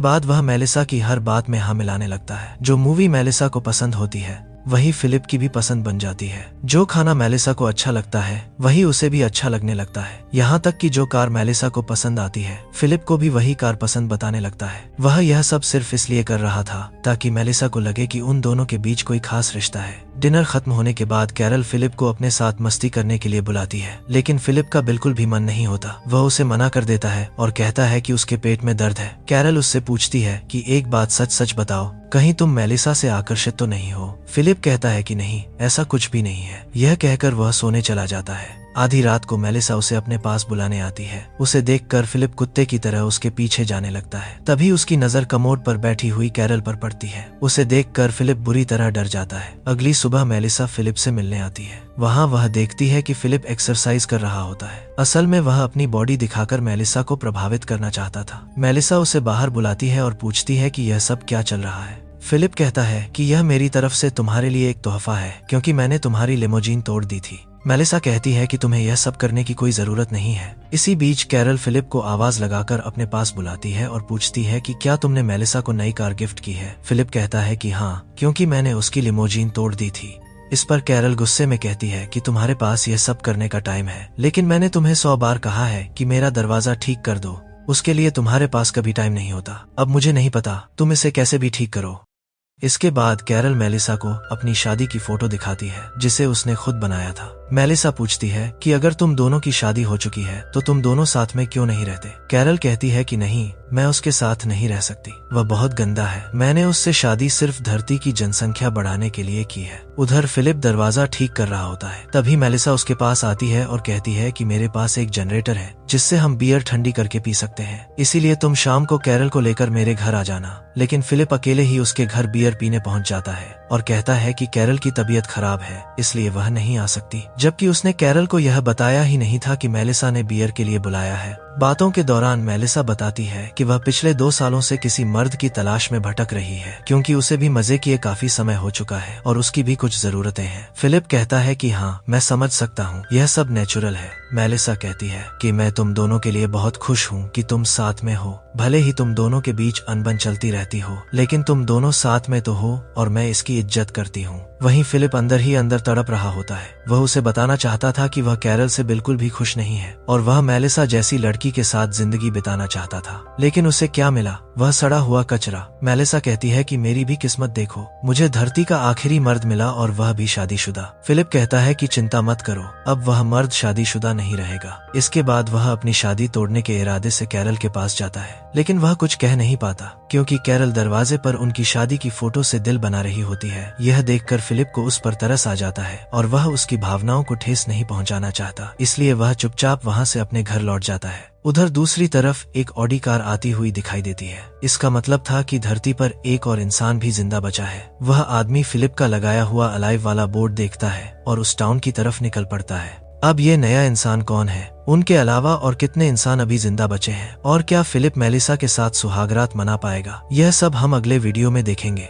बाद वह मेलिसा की हर बात में हाँ मिलाने लगता है। जो मूवी मेलिसा को पसंद होती है वही फिलिप की भी पसंद बन जाती है। जो खाना मेलिसा को अच्छा लगता है वही उसे भी अच्छा लगने लगता है। यहाँ तक कि जो कार मेलिसा को पसंद आती है फिलिप को भी वही कार पसंद बताने लगता है। वह यह सब सिर्फ इसलिए कर रहा था ताकि मेलिसा को लगे कि उन दोनों के बीच कोई खास रिश्ता है। डिनर खत्म होने के बाद कैरल फिलिप को अपने साथ मस्ती करने के लिए बुलाती है, लेकिन फिलिप का बिल्कुल भी मन नहीं होता। वह उसे मना कर देता है और कहता है कि उसके पेट में दर्द है। कैरल उससे पूछती है कि एक बात सच सच बताओ, कहीं तुम मेलिसा से आकर्षित तो नहीं हो? फिलिप कहता है कि नहीं, ऐसा कुछ भी नहीं है। यह कहकर वह सोने चला जाता है। आधी रात को मेलिसा उसे अपने पास बुलाने आती है। उसे देखकर फिलिप कुत्ते की तरह उसके पीछे जाने लगता है। तभी उसकी नजर कमोड पर बैठी हुई कैरल पर पड़ती है। उसे देखकर फिलिप बुरी तरह डर जाता है। अगली सुबह मेलिसा फिलिप से मिलने आती है। वहाँ वह देखती है कि फिलिप एक्सरसाइज कर रहा होता है। असल में वह अपनी बॉडी दिखाकर मेलिसा को प्रभावित करना चाहता था। मेलिसा उसे बाहर बुलाती है और पूछती है कि यह सब क्या चल रहा है। फिलिप कहता है कि यह मेरी तरफ से तुम्हारे लिए एक तोहफा है, क्योंकि मैंने तुम्हारी लिमोजीन तोड़ दी थी। मेलिसा कहती है कि तुम्हें यह सब करने की कोई जरूरत नहीं है। इसी बीच कैरल फिलिप को आवाज लगाकर अपने पास बुलाती है और पूछती है कि क्या तुमने मेलिसा को नई कार गिफ्ट की है। फिलिप कहता है कि हाँ, क्योंकि मैंने उसकी लिमोजीन तोड़ दी थी। इस पर कैरल गुस्से में कहती है कि तुम्हारे पास यह सब करने का टाइम है, लेकिन मैंने तुम्हें 100 बार कहा है कि मेरा दरवाजा ठीक कर दो, उसके लिए तुम्हारे पास कभी टाइम नहीं होता। अब मुझे नहीं पता तुम इसे कैसे भी ठीक करो। इसके बाद कैरल मेलिसा को अपनी शादी की फोटो दिखाती है जिसे उसने खुद बनाया था। मेलिसा पूछती है कि अगर तुम दोनों की शादी हो चुकी है तो तुम दोनों साथ में क्यों नहीं रहते। कैरल कहती है कि नहीं, मैं उसके साथ नहीं रह सकती, वह बहुत गंदा है। मैंने उससे शादी सिर्फ धरती की जनसंख्या बढ़ाने के लिए की है। उधर फिलिप दरवाजा ठीक कर रहा होता है। तभी मेलिसा उसके पास आती है और कहती है कि मेरे पास एक जनरेटर है जिससे हम बियर ठंडी करके पी सकते हैं, इसीलिए तुम शाम को कैरल को लेकर मेरे घर आ जाना। लेकिन फिलिप अकेले ही उसके घर बियर पीने पहुंच जाता है और कहता है कि कैरल की तबीयत खराब है, इसलिए वह नहीं आ सकती, जबकि उसने कैरल को यह बताया ही नहीं था कि मेलिसा ने बियर के लिए बुलाया है। बातों के दौरान मेलिसा बताती है कि वह पिछले 2 सालों से किसी मर्द की तलाश में भटक रही है, क्योंकि उसे भी मजे किए काफी समय हो चुका है और उसकी भी कुछ जरूरतें हैं। फिलिप कहता है कि हाँ, मैं समझ सकता हूँ, यह सब नेचुरल है। मेलिसा कहती है कि मैं तुम दोनों के लिए बहुत खुश हूँ कि तुम साथ में हो। भले ही तुम दोनों के बीच अनबन चलती रहती हो, लेकिन तुम दोनों साथ में तो हो और मैं इसकी इज्जत करती हूँ। वहीं फिलिप अंदर ही अंदर तड़प रहा होता है। वह उसे बताना चाहता था कि वह कैरल से बिल्कुल भी खुश नहीं है और वह मेलिसा जैसी लड़की के साथ जिंदगी बिताना चाहता था, लेकिन उसे क्या मिला? वह सड़ा हुआ कचरा। मेलिसा कहती है कि मेरी भी किस्मत देखो, मुझे धरती का आखिरी मर्द मिला और वह भी शादीशुदा। फिलिप कहता है कि चिंता मत करो, अब वह मर्द शादीशुदा नहीं रहेगा। इसके बाद वह अपनी शादी तोड़ने के इरादे से कैरल के पास जाता है, लेकिन वह कुछ कह नहीं पाता क्योंकि कैरल दरवाजे पर उनकी शादी की फोटो से दिल बना रही होती है। यह देखकर फिलिप को उस पर तरस आ जाता है और वह उसकी भावनाओं को ठेस नहीं पहुंचाना चाहता, इसलिए वह चुपचाप वहां से अपने घर लौट जाता है। उधर दूसरी तरफ एक ऑडी कार आती हुई दिखाई देती है। इसका मतलब था कि धरती पर एक और इंसान भी जिंदा बचा है। वह आदमी फिलिप का लगाया हुआ अलाइव वाला बोर्ड देखता है और उस टाउन की तरफ निकल पड़ता है। अब ये नया इंसान कौन है? उनके अलावा और कितने इंसान अभी जिंदा बचे हैं? और क्या फिलिप मेलिसा के साथ सुहागरात मना पाएगा? यह सब हम अगले वीडियो में देखेंगे।